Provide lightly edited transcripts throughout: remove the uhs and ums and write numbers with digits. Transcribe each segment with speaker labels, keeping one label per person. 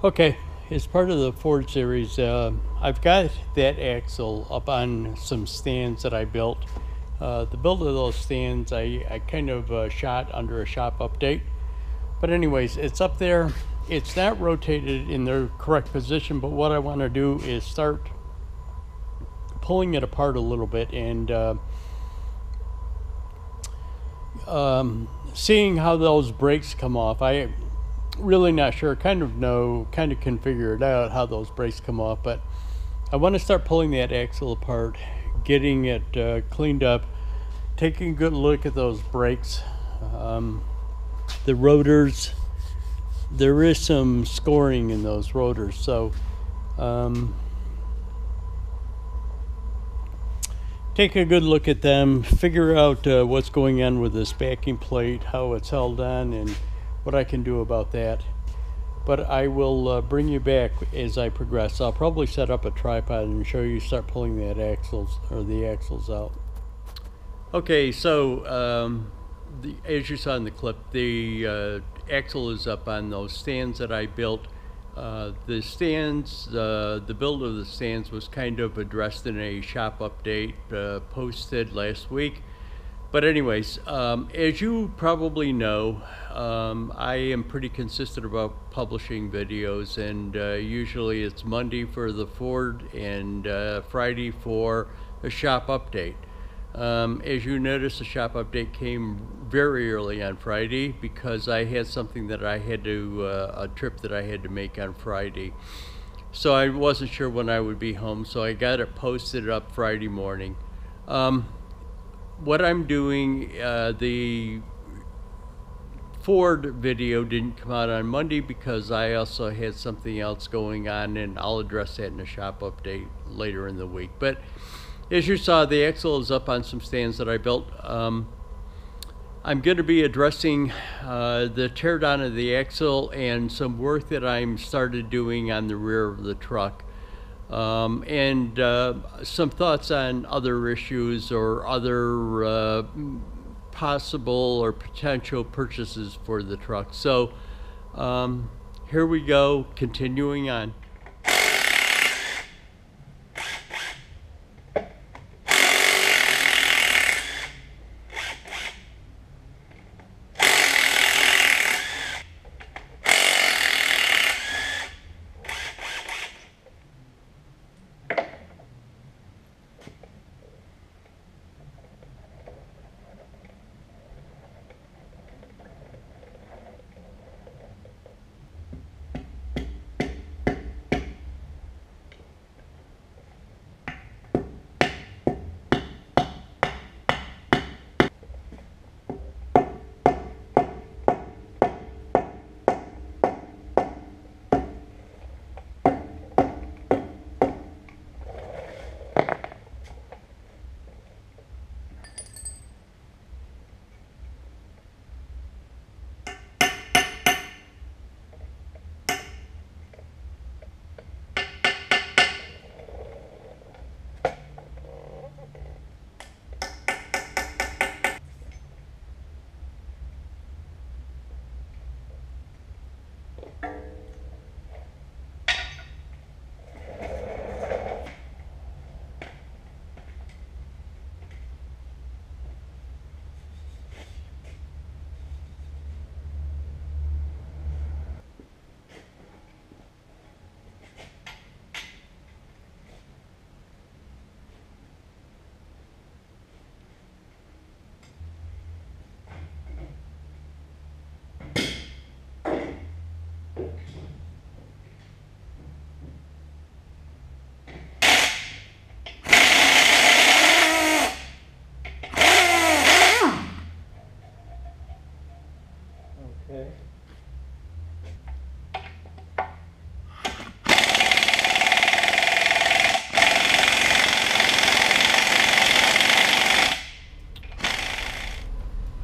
Speaker 1: Okay, as part of the Ford series, I've got that axle up on some stands that I built. The build of those stands I kind of shot under a shop update. But anyways, it's up there. It's not rotated in the correct position, but what I want to do is start pulling it apart a little bit and seeing how those brakes come off. I really not sure, kind of can figure it out how those brakes come off, but I want to start pulling that axle apart, getting it cleaned up, taking a good look at those brakes, the rotors. There is some scoring in those rotors, so take a good look at them, figure out what's going on with this backing plate, how it's held on, and what I can do about that. But I will bring you back as I progress. I'll probably set up a tripod and show you start pulling the axles out. Okay, so as you saw in the clip, the axle is up on those stands that I built. The stands, the build of the stands was kind of addressed in a shop update posted last week. But anyways, as you probably know, I am pretty consistent about publishing videos, and usually it's Monday for the Ford and Friday for a shop update. As you notice, the shop update came very early on Friday because I had something that I had to, a trip that I had to make on Friday. So I wasn't sure when I would be home, so I got it posted up Friday morning. What I'm doing, the Ford video didn't come out on Monday because I also had something else going on, and I'll address that in a shop update later in the week. But as you saw, the axle is up on some stands that I built. I'm going to be addressing the teardown of the axle and some work that I'm started doing on the rear of the truck. And some thoughts on other issues or other possible or potential purchases for the truck. So here we go, continuing on.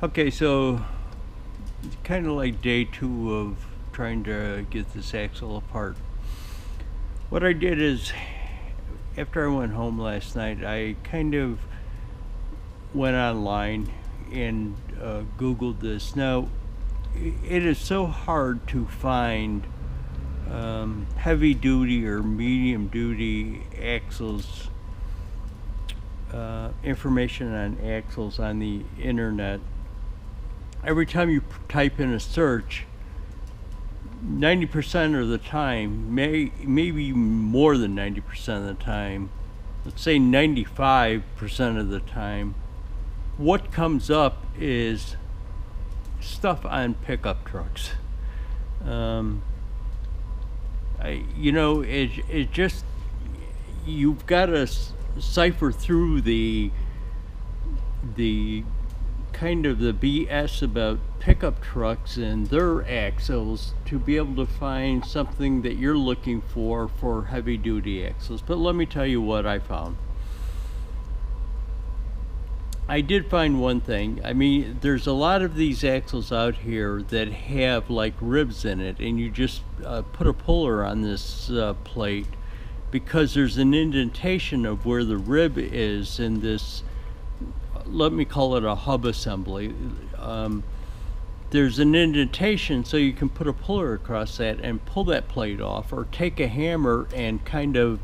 Speaker 1: Okay, so it's kind of like day 2 of trying to get this axle apart. What I did is, after I went home last night, I kind of went online and Googled this. Now, it is so hard to find heavy duty or medium duty axles, information on axles on the internet, every time you type in a search, 90% of the time, maybe more than 90% of the time, let's say 95% of the time, what comes up is stuff on pickup trucks. It just, you've got to cipher through the kind of the BS about pickup trucks and their axles to be able to find something that you're looking for heavy duty axles. But let me tell you what I found. I did find one thing. I mean, there's a lot of these axles out here that have like ribs in it, and you just put a puller on this plate because there's an indentation of where the rib is in this, let me call it a hub assembly. There's an indentation, so you can put a puller across that and pull that plate off, or take a hammer and kind of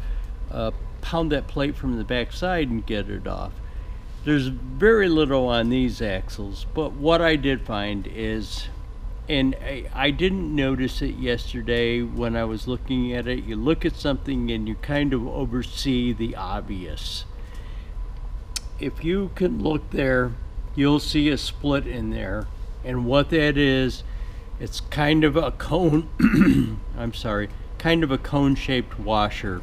Speaker 1: pound that plate from the back side and get it off. There's very little on these axles, but what I did find is, and I didn't notice it yesterday when I was looking at it, you look at something and you kind of oversee the obvious. If you can look there, you'll see a split in there, and what that is, it's kind of a cone, I'm sorry, kind of a cone-shaped washer.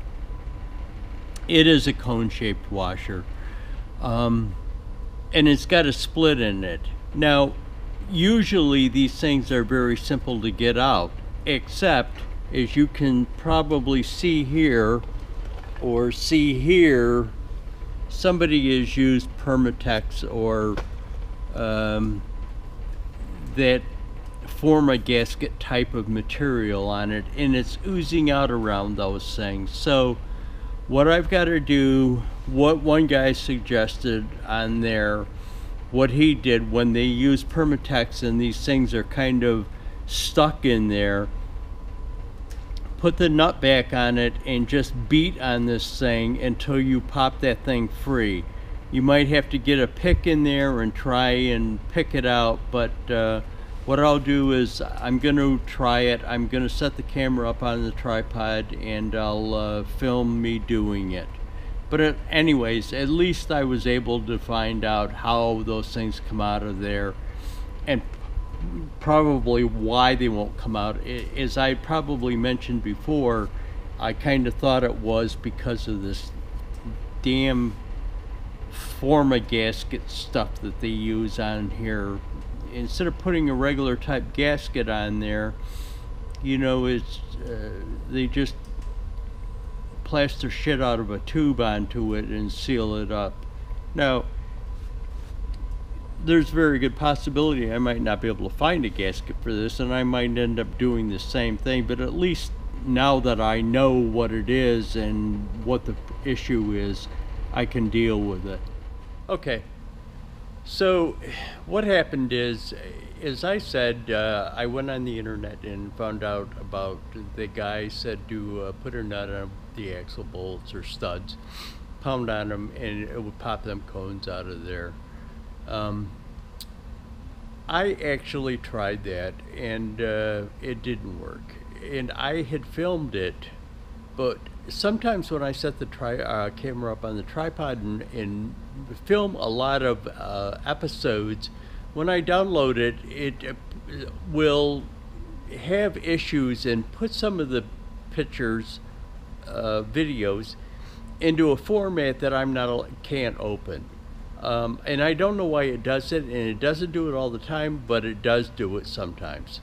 Speaker 1: It is a cone-shaped washer. And it's got a split in it. Now, usually these things are very simple to get out, except, as you can probably see here, or see here, somebody has used Permatex or that forma gasket type of material on it, and it's oozing out around those things. So what I've got to do, what one guy suggested on there, what he did when they use Permatex and these things are kind of stuck in there, put the nut back on it and just beat on this thing until you pop that thing free. You might have to get a pick in there and try and pick it out, but what I'll do is I'm going to try it. I'm going to set the camera up on the tripod and I'll film me doing it. But anyways, at least I was able to find out how those things come out of there, and probably why they won't come out. As I probably mentioned before, I kind of thought it was because of this damn forma gasket stuff that they use on here. Instead of putting a regular type gasket on there, you know, it's they just plaster shit out of a tube onto it and seal it up. Now, there's very good possibility I might not be able to find a gasket for this, and I might end up doing the same thing, but at least now that I know what it is and what the issue is, I can deal with it. Okay. So what happened is, as I said, I went on the internet and found out about, the guy said to put a nut on the axle bolts or studs, pound on them, and it would pop them cones out of there. I actually tried that, and it didn't work. And I had filmed it, but sometimes when I set the camera up on the tripod and film a lot of episodes, when I download it, it will have issues and put some of the pictures, videos, into a format that can't open. And I don't know why it does it, and it doesn't do it all the time, but it does do it sometimes.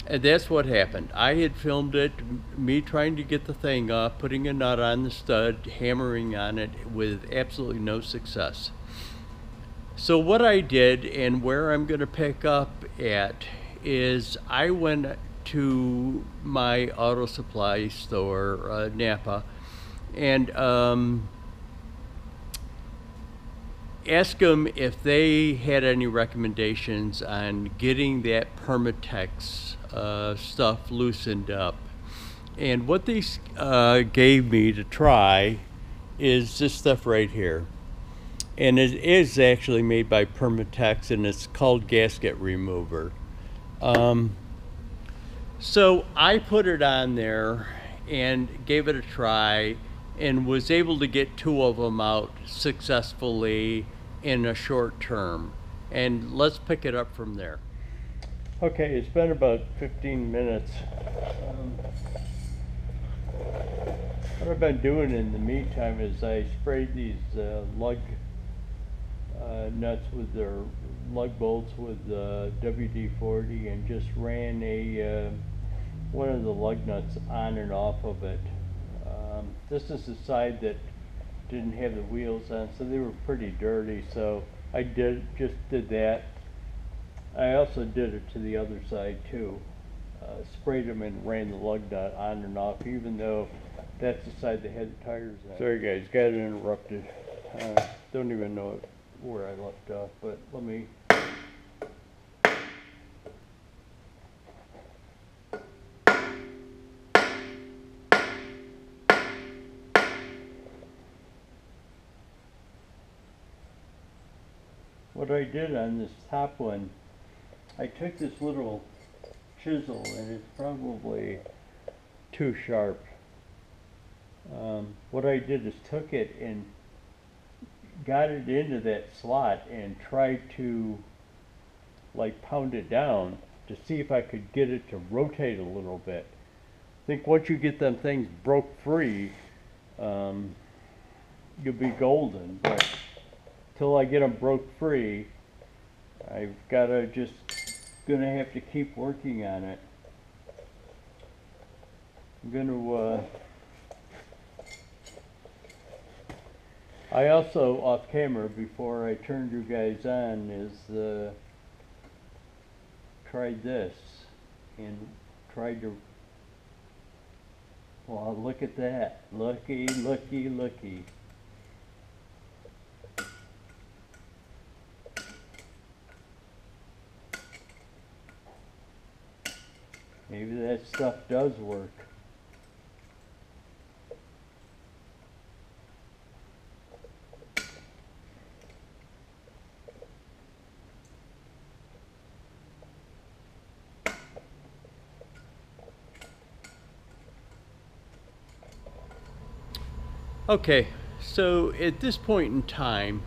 Speaker 1: And that's what happened. I had filmed it, me trying to get the thing off, putting a nut on the stud, hammering on it with absolutely no success. So what I did, and where I'm going to pick up at, is I went to my auto supply store, Napa, and asked them if they had any recommendations on getting that Permatex stuff loosened up. And what these gave me to try is this stuff right here. And it is actually made by Permatex, and it's called gasket remover. So I put it on there and gave it a try and was able to get 2 of them out successfully in a short term. And let's pick it up from there. Okay, it's been about 15 minutes. What I've been doing in the meantime is I sprayed these lug nuts with their lug bolts with WD-40 and just ran a one of the lug nuts on and off of it. This is the side that didn't have the wheels on, so they were pretty dirty, so I just did that. I also did it to the other side too. Sprayed them and ran the lug nut on and off, even though that's the side that had the tires on. Sorry guys, got interrupted. Don't even know where I left off, but let me. What I did on this top one, I took this little chisel, and it's probably too sharp. What I did is took it and got it into that slot and tried to like pound it down to see if I could get it to rotate a little bit. I think once you get them things broke free, you'll be golden, but till I get them broke free, I've gotta gonna have to keep working on it. I'm gonna I also, off camera, before I turned you guys on, is tried this and tried to, well, look at that. Looky, looky, looky. Maybe that stuff does work. Okay, so at this point in time,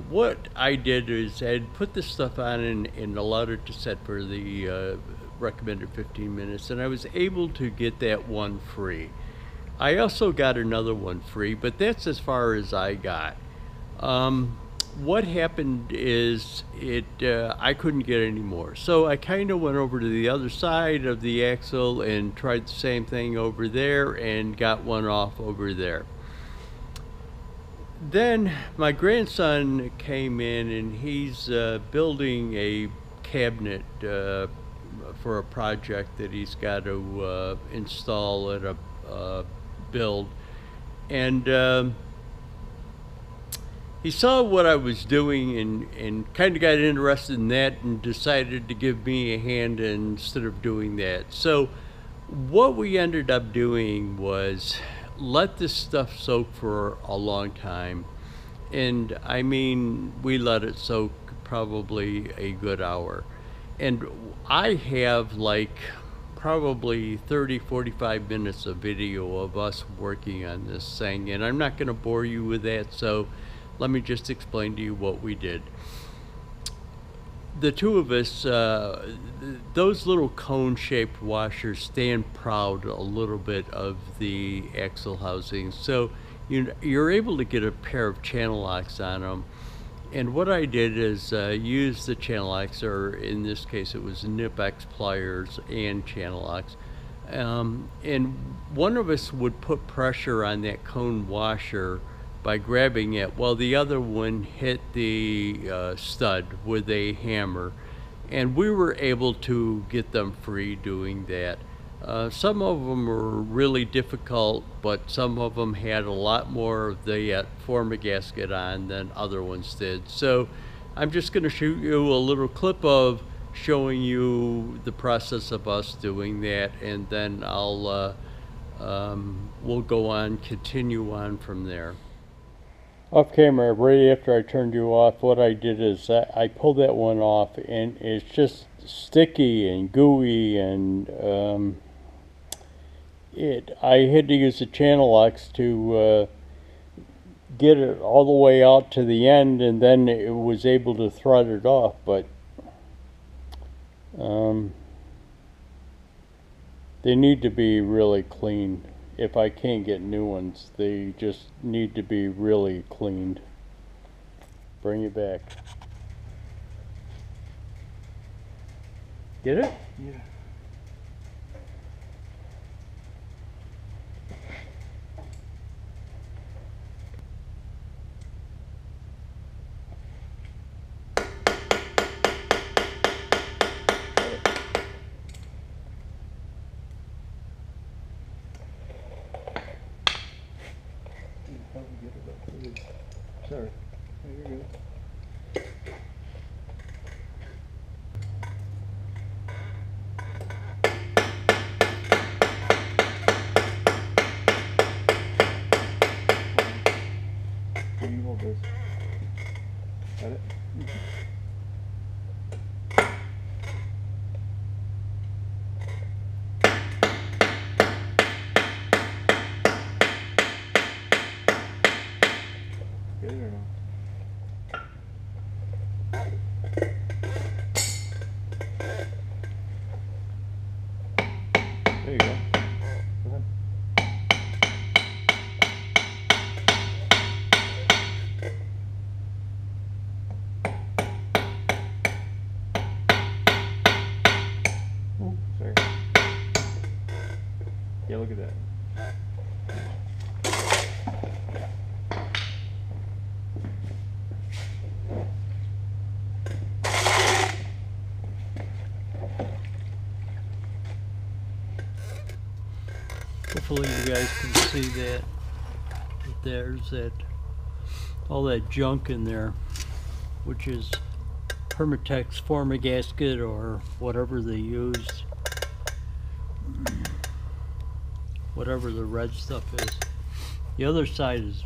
Speaker 1: what I did is I'd put this stuff on and allowed it to set for the recommended 15 minutes, and I was able to get that one free. I also got another one free, but that's as far as I got. What happened is I couldn't get any more, so I kind of went over to the other side of the axle and tried the same thing over there and got one off over there. Then my grandson came in and he's building a cabinet for a project that he's got to install at a build, and he saw what I was doing and kind of got interested in that and decided to give me a hand instead of doing that. So what we ended up doing was let this stuff soak for a long time, and I mean we let it soak probably a good hour, and I have like probably 30-45 minutes of video of us working on this thing, and I'm not going to bore you with that, so let me just explain to you what we did. The two of us, those little cone-shaped washers stand proud a little bit of the axle housing, so you're able to get a pair of channel locks on them. And what I did is use the channel locks, or in this case it was Nip-X pliers and channel locks. And one of us would put pressure on that cone washer by grabbing it, while the other one hit the stud with a hammer, and we were able to get them free doing that. Some of them were really difficult, but some of them had a lot more of the form of gasket on than other ones did. So I'm just going to shoot you a little clip of showing you the process of us doing that, and then I'll we'll go on, continue on from there. Off camera, right after I turned you off, what I did is I pulled that one off, and it's just sticky and gooey, and I had to use the channel locks to get it all the way out to the end, and then it was able to thread it off. But they need to be really clean. If I can't get new ones, they just need to be really cleaned. Bring it back. Get it?
Speaker 2: Yeah. Sorry. There you go. Can you hold this? Got it? Get it or no? There you go. Go ahead. Oh, sorry. Yeah, look at that.
Speaker 1: Hopefully you guys can see that. There's that, all that junk in there, which is Permatex forma gasket or whatever they used. Whatever the red stuff is. The other side is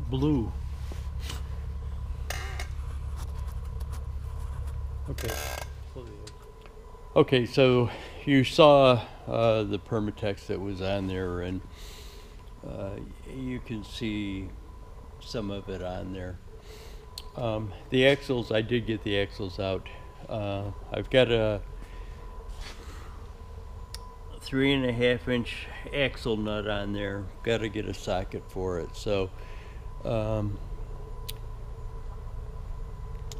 Speaker 1: blue. Okay. Okay, so you saw the Permatex that was on there, and you can see some of it on there. The axles, I did get the axles out. I've got a 3.5 inch axle nut on there. Got to get a socket for it. So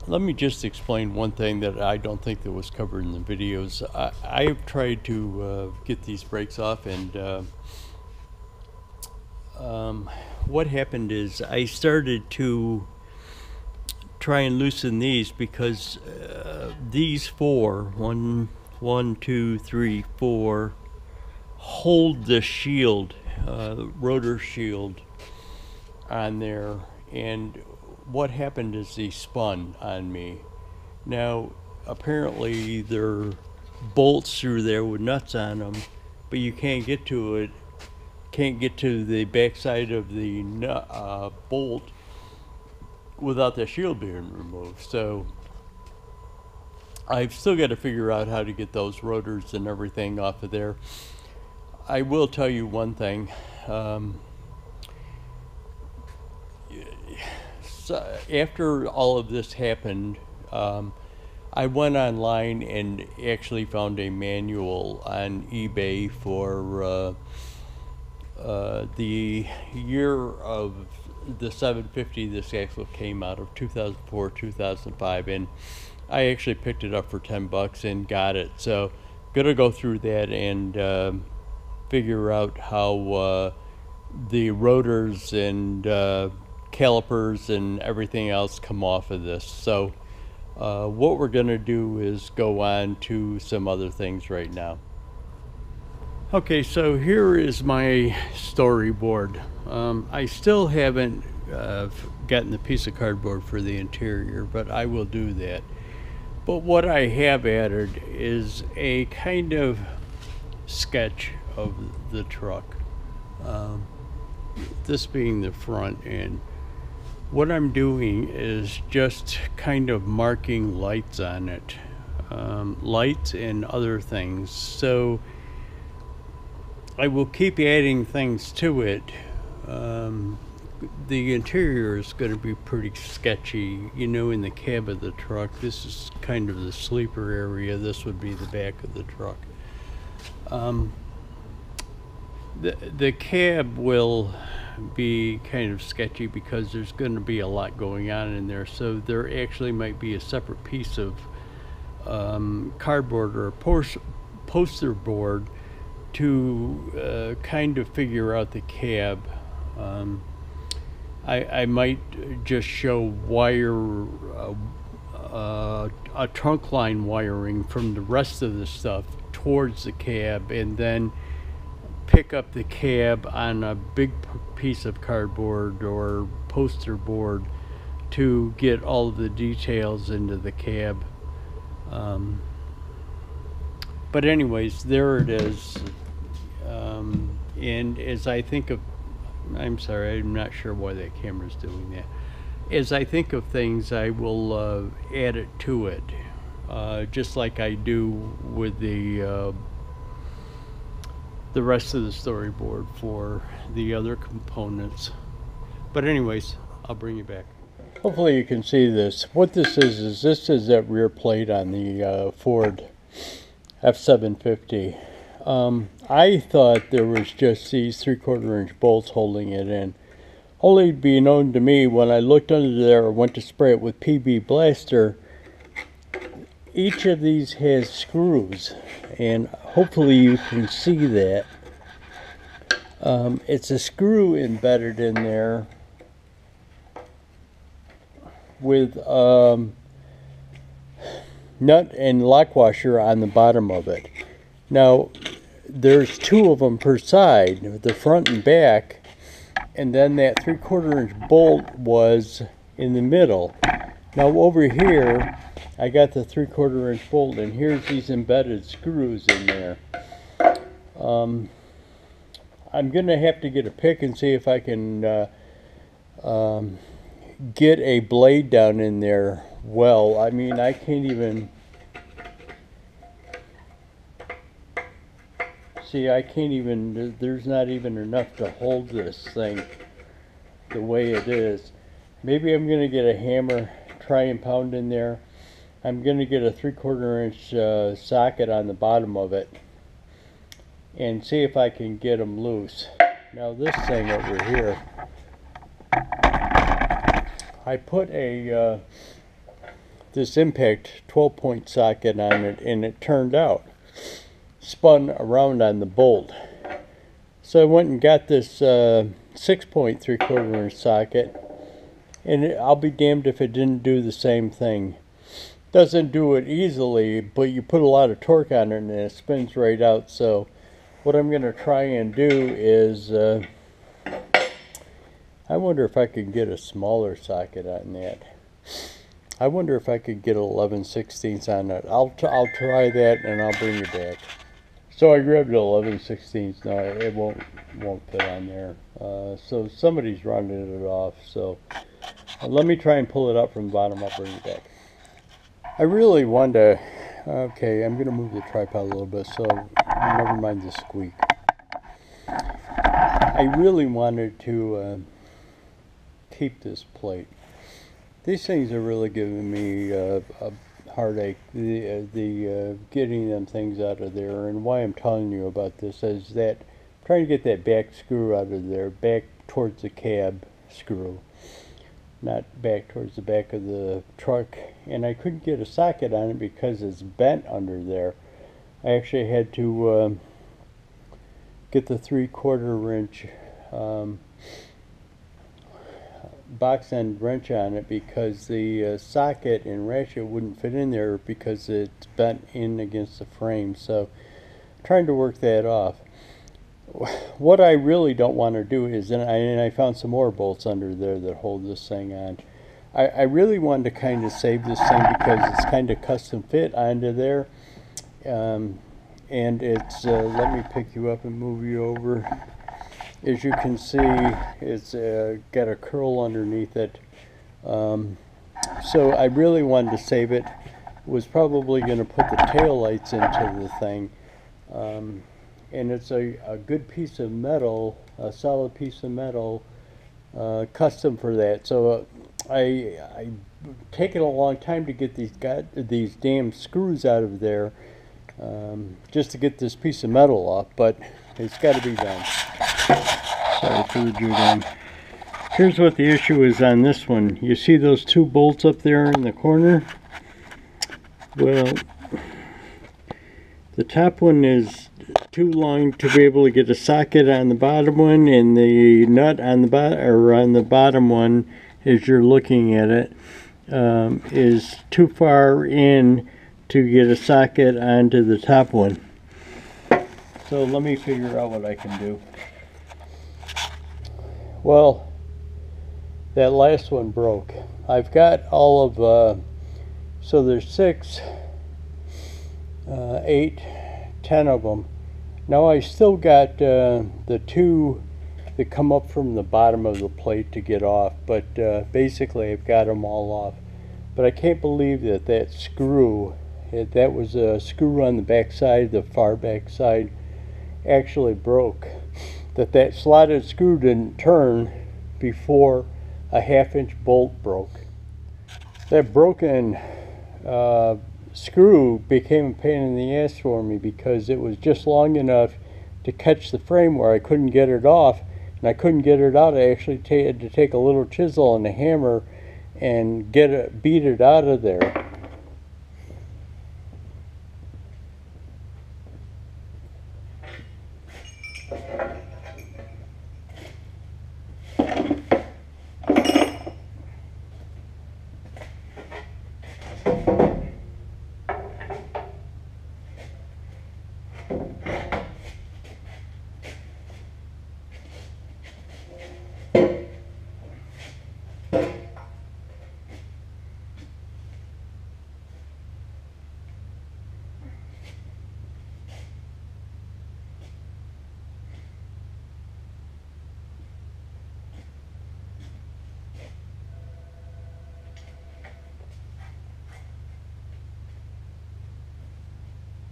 Speaker 1: let me just explain one thing that I don't think that was covered in the videos. I've tried to get these brakes off, and what happened is I started to try and loosen these because these four, one, two, three, four, hold the shield, rotor shield on there, and what happened is they spun on me. Now apparently there are bolts through there with nuts on them, but you can't get to it, can't get to the backside of the bolt without the shield being removed. So I've still got to figure out how to get those rotors and everything off of there. I will tell you one thing. So after all of this happened, I went online and actually found a manual on eBay for the year of the 750 this axle came out of, 2004, 2005, and I actually picked it up for 10 bucks and got it. So gonna go through that and figure out how the rotors and calipers and everything else come off of this. So what we're gonna do is go on to some other things right now. Okay, so here is my storyboard. I still haven't gotten the piece of cardboard for the interior, but I will do that. But what I have added is a kind of sketch of the truck. This being the front, and what I'm doing is just kind of marking lights on it, lights and other things. So I will keep adding things to it. The interior is going to be pretty sketchy, you know, in the cab of the truck. This is kind of the sleeper area. This would be the back of the truck. The cab will be kind of sketchy because there's going to be a lot going on in there. So there actually might be a separate piece of cardboard or poster board to kind of figure out the cab. I might just show wire, a trunk line wiring from the rest of the stuff towards the cab, and then pick up the cab on a big piece of cardboard or poster board to get all of the details into the cab. But anyways, there it is. And as I think of, I'm sorry, I'm not sure why that camera's doing that. As I think of things, I will add it to it, just like I do with the rest of the storyboard for the other components. But anyways, I'll bring you back. Hopefully you can see this. What this is this is that rear plate on the Ford F750. I thought there was just these 3/4 inch bolts holding it in. Only to be known to me, when I looked under there or went to spray it with PB Blaster, each of these has screws, and hopefully you can see that. It's a screw embedded in there with nut and lock washer on the bottom of it. Now, there's two of them per side, the front and back, and then that 3/4 inch bolt was in the middle. Now over here, I got the 3/4 inch bolt, and here's these embedded screws in there. I'm gonna have to get a pick and see if I can get a blade down in there. Well, I mean, I can't even see. I can't even. There's not even enough to hold this thing the way it is. Maybe I'm gonna get a hammer, try and pound in there. I'm going to get a 3/4 inch socket on the bottom of it and see if I can get them loose. Now this thing over here, I put a this impact 12-point socket on it, and it turned out, spun around on the bolt. So I went and got this 6-point 3/4 inch socket, and I'll be damned if it didn't do the same thing. Doesn't do it easily, but you put a lot of torque on it and it spins right out. So what I'm going to try and do is I wonder if I could get a smaller socket on that. I wonder if I could get 11/16 on it. I'll try that, and I'll bring you back. So I grabbed 11/16. No, it won't fit on there. So somebody's rounded it off. So let me try and pull it up from the bottom. I'll bring you back. I really wanted to, okay, I'm going to move the tripod a little bit, so never mind the squeak. I really wanted to keep this plate. These things are really giving me a heartache, the getting them things out of there. And why I'm telling you about this is that I'm trying to get that back screw out of there, back towards the cab screw, not back towards the back of the truck, and I couldn't get a socket on it because it's bent under there. I actually had to get the 3/4 inch box end wrench on it because the socket and ratchet wouldn't fit in there because it's bent in against the frame. So I'm trying to work that off. What I really don't want to do is, and I found some more bolts under there that hold this thing on. I really wanted to kind of save this thing because it's kind of custom fit onto there. And it's, let me pick you up and move you over. as you can see, it's got a curl underneath it. So I really wanted to save it. Was probably going to put the tail lights into the thing. And it's a good piece of metal, a solid piece of metal, custom for that. So I taken a long time to get these damn screws out of there, just to get this piece of metal off, but it's got to be done. Sorry for the Jordan. Here's what the issue is on this one. You see those two bolts up there in the corner? Well, the top one is too long to be able to get a socket on the bottom one, and the nut on the bottom one, as you're looking at it, is too far in to get a socket onto the top one. So let me figure out what I can do. Well, that last one broke. I've got all of so there's 6, 8, 10 of them. Now I still got the 2 that come up from the bottom of the plate to get off, but basically I've got them all off. But I can't believe that screw, that was a screw on the back side, the far back side, actually broke. That slotted screw didn't turn before a 1/2-inch bolt broke. That broken screw became a pain in the ass for me because it was just long enough to catch the frame where I couldn't get it off, and I couldn't get it out. I actually had to take a little chisel and a hammer and beat it out of there.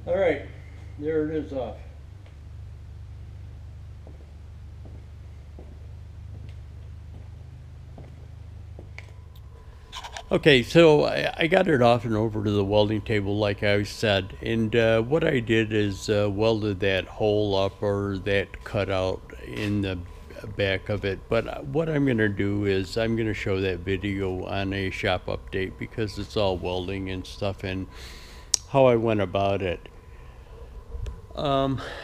Speaker 1: All right, there it is off. Okay, so I got it off and over to the welding table like I said, and what I did is welded that hole up, or that cutout in the back of it. But what I'm going to do is I'm going to show that video on a shop update, because it's all welding and stuff and how I went about it.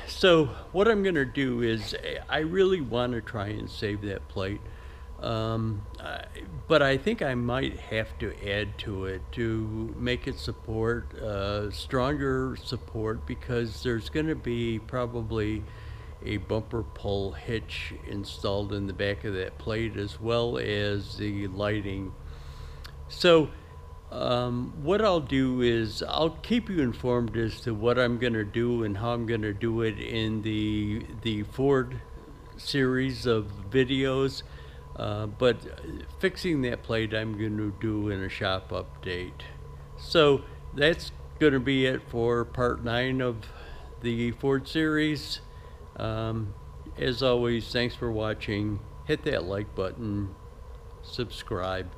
Speaker 1: So what I'm going to do is I really want to try and save that plate. But I think I might have to add to it to make it support stronger support, because there's going to be probably a bumper pull hitch installed in the back of that plate, as well as the lighting. So what I'll do is I'll keep you informed as to what I'm going to do and how I'm going to do it in the Ford series of videos. But fixing that plate I'm going to do in a shop update. So that's going to be it for part 9 of the Ford series. As always, thanks for watching. Hit that like button, subscribe.